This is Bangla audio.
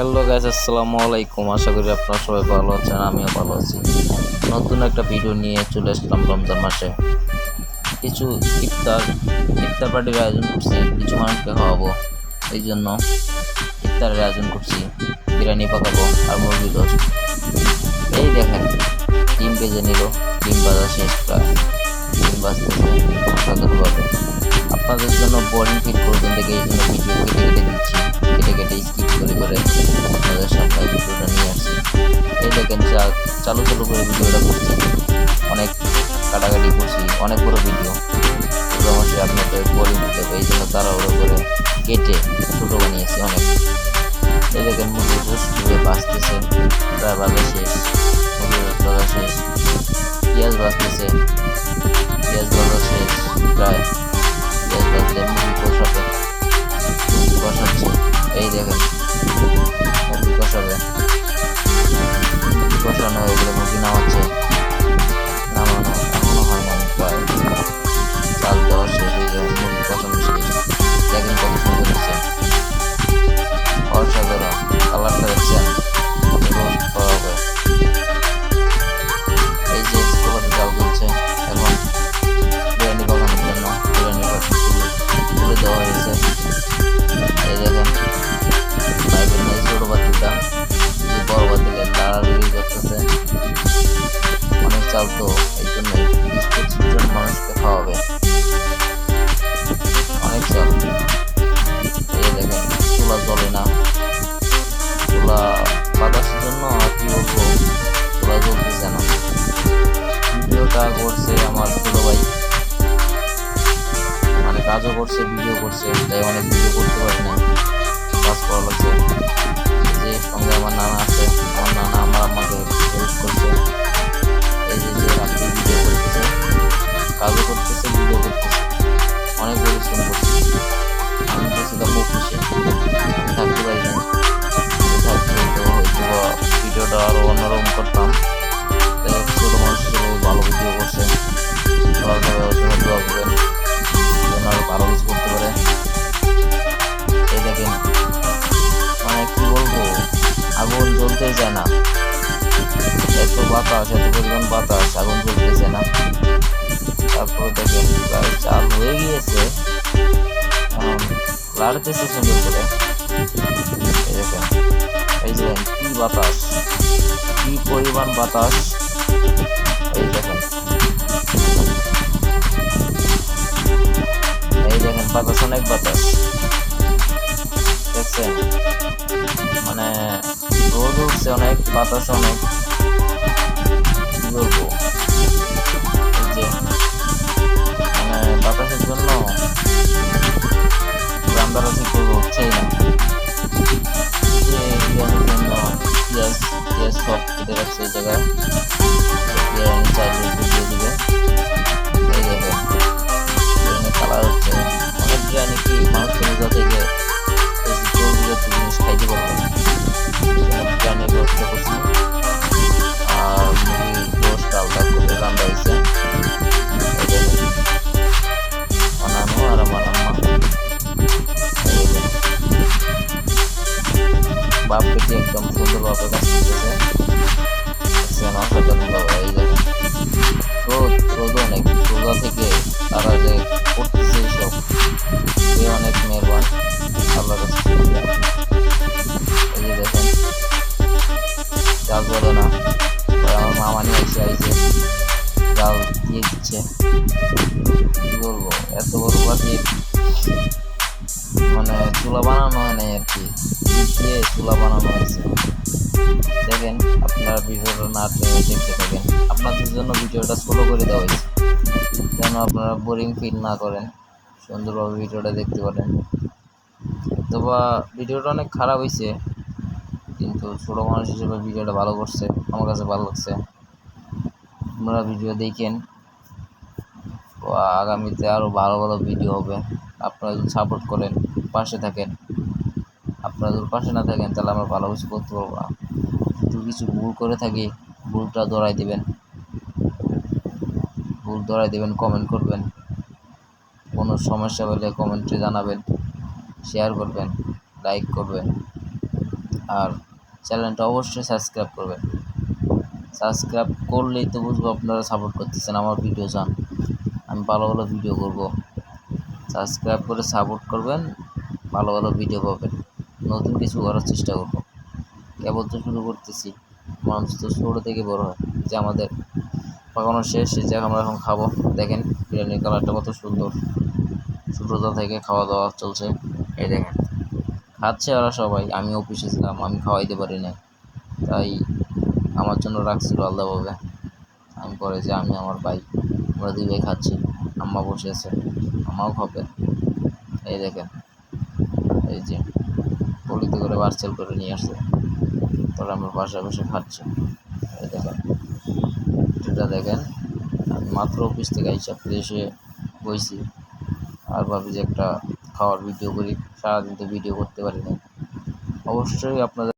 হ্যালো গাইস, আসসালামু আলাইকুম। আশা করি আপনারা সবাই ভালো আছেন, আমিও ভালো আছি। নতুন একটা ভিডিও নিয়ে চলে আসলাম রমজান মাসে। কিছু ইফতার ইফতার পার্টির আয়োজন করছি, কিছু মানুষকে খাওয়াবো। এই জন্য ইফতারের আয়োজন করছি, বিরিয়ানি পাকাবো আর মুরগির রোস্ট। এই দেখেন, ডিম ভেজে নিল, ডিম ভাজা শেষ প্রায়, ডিম ভাজতেছে সুন্দরভাবে। আপনাদের জন্য বোরিং ফিল করবেন দেখে এই জন্য ভিডিও কেটে কেটে দিচ্ছি, কেটে কেটে স্কিপ করে করে আপনাদের সামনে ভিডিওটা নিয়ে আসছি। এই দেখেন, চালু চালু করে ভিডিওটা করছি, অনেক কাটাকাটি করছি, অনেক বড় ভিডিও। অবশ্যই আপনাদের বোরিং হতে হবে, এই জন্য তাড়াহুড়ো করে কেটে ছোটো বানিয়েছি অনেক। এই দেখেন, মুরগির রোস্ট ধুয়ে বাঁচতেছে, প্রায় ভাজা শেষ, মুরগির রোস্ট ভাজা শেষ, পেঁয়াজ বাঁচতেছে, পেঁয়াজ ভাজা শেষ প্রায়, পেঁয়াজ ভাজলে মুরগি কষাবে, মুরগি কষাচ্ছে। এই দেখেন, মুরগি কষাবে, মুরগি কষানো হয়ে গেলে মুরগি নামাচ্ছে, নামানো এখনো হয় না, প্রায় চাল দেওয়া শেষ হয়ে যায়, মুরগি কষানো শেষ। দেখেন কত সুন্দর হচ্ছে, অসাধারণ কালারটা দেখছেন, রোস্ট করা হবে। এই যে চুলাতে জাল তুলছে, এখন বিরিয়ানি বানানোর জন্য বিরিয়ানি তুলে দেওয়া হয়েছে। এই দেখেন, পাইপের মধ্যে ছোটো পাতিলটা, বড় পাতিলে লাড়ালাড়ি করতেছে, অনেক চাল তো, এই জন্য 20-25 জন মানুষকে খাওয়াবে, অনেক চাল। এই দেখেন, চুলা জ্বলে না, চুলা বাতাসের জন্য আর কি বলবো, চুলা জ্বলতেছে না। ভিডিওটা করছে আমার ছোট ভাই, মানে কাজও করছে, ভিডিও করছে, তাই অনেক ভিডিও করতে পারি না, কাজ করা লাগছে। যে সঙ্গে আমার নানা আছে, আমার নানা আমার আমাকে হেল্প করছে। এই যে রাত্রে ভিডিও করতেছে, কাজও করতেছে, ভিডিও করতেছে, অনেক পরিশ্রম করছে। আমি তো সেটা মুখ খুশি, আমি থাকতে পারি না, থাকতে তো হয়তো ভিডিওটা আরও অন্যরকম করতাম। তাই ছোটো মানুষ হিসেবে ভালো ভিডিও করছে, সবাই দোয়া করবেন যেন আরও ভালো কিছু করতে পারে। এই দেখেন, মানে কি বলবো, আগুন জ্বলতেই চায় না, এত বাতাস, এত পরিমাণ বাতাস, আগুন জ্বলতেছে না। তারপরে দেখেন প্রায় চাল হয়ে গিয়েছে, লাড়তেছে সুন্দর করে। এই দেখেন, এই যে কি বাতাস, কি পরিমাণ বাতাস, এই দেখেন, এই দেখেন বাতাস, অনেক বাতাস দেখছেন, মানে রোদ উঠছে অনেক, বাতাস অনেক, কি বলবো। এই যে মানে বাতাসের জন্য রান্নাটা ঠিক করে উঠছেই না। বিরিয়ানির জন্য পেঁয়াজ পেঁয়াজ সব কেটে রাখছে এই জায়গায়, বিরিয়ানি চাইলে দিয়ে দিবে। এই দেখেন, বিরিয়ানি কালার হচ্ছে, অনেক বিরিয়ানি কি মানুষ রোজা থেকে জিনিস খাইতে পারবে না। বিরিয়ানি রোস্ট করছি আর মুরগির রোস্ট আলাদা করে রান্না হয়েছে। এই দেখেন, বানানো আর আমার আম্মা বাপ পেটে একদম সুন্দরভাবে কাজ করতেছে, অসাধারণভাবে। এই দেখেন, রোদ অনেক, রোজা থেকে তারা যে করতেছে এইসব, সে অনেক মেহরবান আল্লাহর কাছে। এই যে দেখেন, জাল জ্বলে না, আমার মামা নিয়ে এসে আইছে, জাল দিয়ে দিচ্ছে। কি বলবো, এত বড় পাতিল, মানে চুলা বানানো হয় নাই আর কি, দিয়ে চুলা বানানো হয়েছে। দেখেন, আপনারা ভিডিওটা না টেনে দেখতে থাকেন, আপনাদের জন্য ভিডিওটা ছোট করে দেওয়া হয়েছে যেন আপনারা বোরিং ফিল না করেন, সুন্দরভাবে ভিডিওটা দেখতে পারেন। অথবা ভিডিওটা অনেক খারাপ হয়েছে, কিন্তু ছোটো মানুষ হিসেবে ভিডিওটা ভালো করছে, আমার কাছে ভালো লাগছে। আপনারা ভিডিও দেখেন, আগামীতে আরও ভালো ভালো ভিডিও হবে। আপনারা যদি সাপোর্ট করেন, পাশে থাকেন, আপনারা যদি পাশে না থাকেন তাহলে আমরা ভালো কিছু করতে পারবো না। যদি কিছু ভুল করে থাকি, ভুলটা ধরাই দেবেন, ভুল ধরাই দেবেন, কমেন্ট করবেন, কোনো সমস্যা হলে কমেন্টে জানাবেন, শেয়ার করবেন, লাইক করবেন। আর চ্যানেলটা অবশ্যই সাবস্ক্রাইব করবেন। সাবস্ক্রাইব করলেই তো বুঝবো আপনারা সাপোর্ট করতেছেন, আমার ভিডিও চান, আমি ভালো ভালো ভিডিও করব। সাবস্ক্রাইব করে সাপোর্ট করবেন, ভালো ভালো ভিডিও পাবেন, নতুন কিছু করার চেষ্টা করব। কেবল তো শুরু করতেছি, মানুষ তো ছোটো থেকে বড় হয়। যে আমাদের পাকানো শেষ, এই যে আমরা এখন খাবো। দেখেন বিরিয়ানির কালারটা কত সুন্দর, ছোটোটা থেকে খাওয়া দাওয়া চলছে। এই দেখেন খাচ্ছে ওরা সবাই, আমি অফিসে ছিলাম, আমি খাওয়াইতে পারি না, তাই আমার জন্য রাখছিল আলাদাভাবে। আমি পরে যে আমি আমার ভাই, আমরা দুই ভাই খাচ্ছি, আম্মা বসে আছে, আম্মাও খাবে। এই দেখেন, এই যে পলিতে করে পার্সেল করে নিয়ে আসছে, তাহলে আমরা বাসায় বসে খাচ্ছি। এই দেখেন এটা দেখেন, আমি মাত্র অফিস থেকে আইসা ফ্রেশে বইছি, আর ভাবি যে একটা খাওয়ার ভিডিও করি। সারাদিন তো ভিডিও করতে পারি না। অবশ্যই আপনাদের